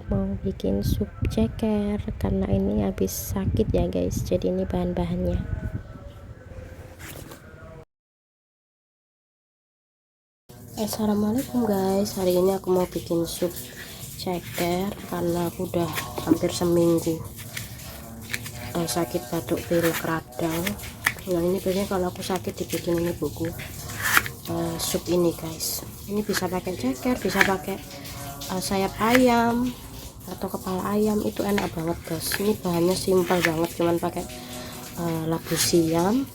mau bikin sup ceker karena ini habis sakit ya guys. Jadi ini bahan-bahannya. Assalamualaikum guys, hari ini aku mau bikin sup ceker karena aku udah hampir seminggu sakit batuk pilek radang. Nah ini biasanya kalau aku sakit dibikin ini buku sup ini guys. Ini bisa pakai ceker, bisa pakai sayap ayam atau kepala ayam, itu enak banget guys. Ini bahannya simpel banget, cuman pakai labu siam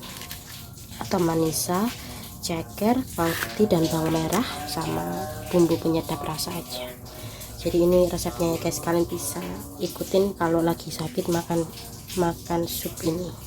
atau manisa, ceker, bawang putih dan bawang merah sama bumbu penyedap rasa aja. Jadi ini resepnya ya guys, kalian bisa ikutin kalau lagi sakit makan sup ini.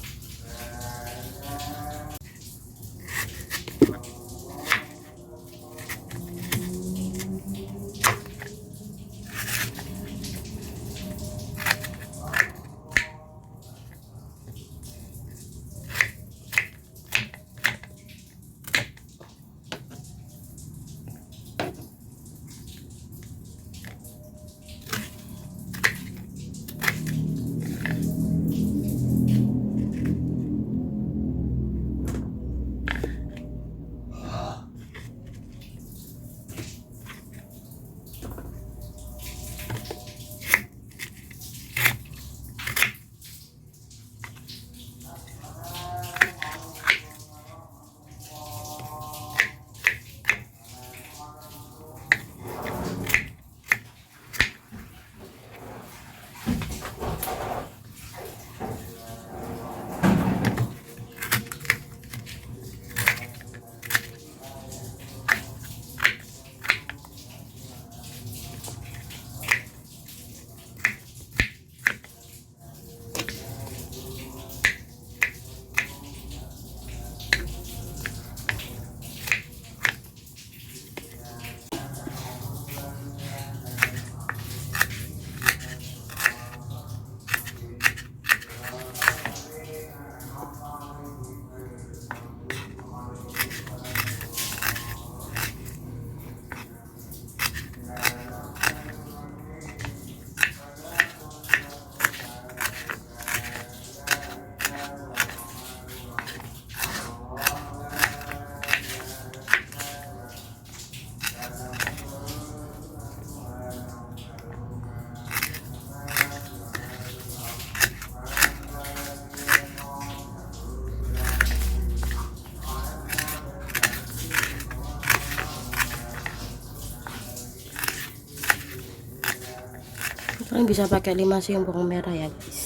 Kalian bisa pakai 5 siung bawang merah ya guys,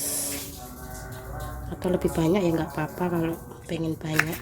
atau lebih banyak ya nggak apa-apa kalau pengen banyak.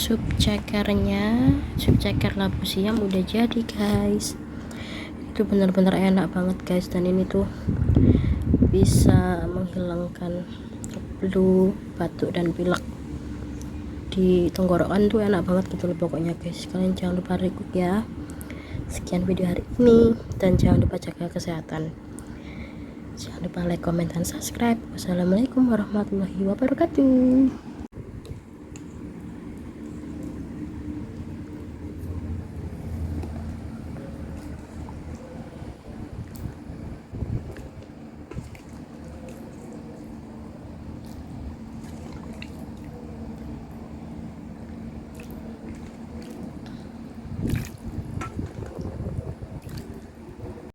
sup cekernya, sup ceker labu siam udah jadi guys. Itu benar-benar enak banget guys, dan ini tuh bisa menghilangkan flu, batuk dan pilek di tenggorokan tuh enak banget gitu loh pokoknya guys. Kalian jangan lupa ikut ya. Sekian video hari ini, dan jangan lupa jaga kesehatan. Jangan lupa like, comment, dan subscribe. Wassalamualaikum warahmatullahi wabarakatuh.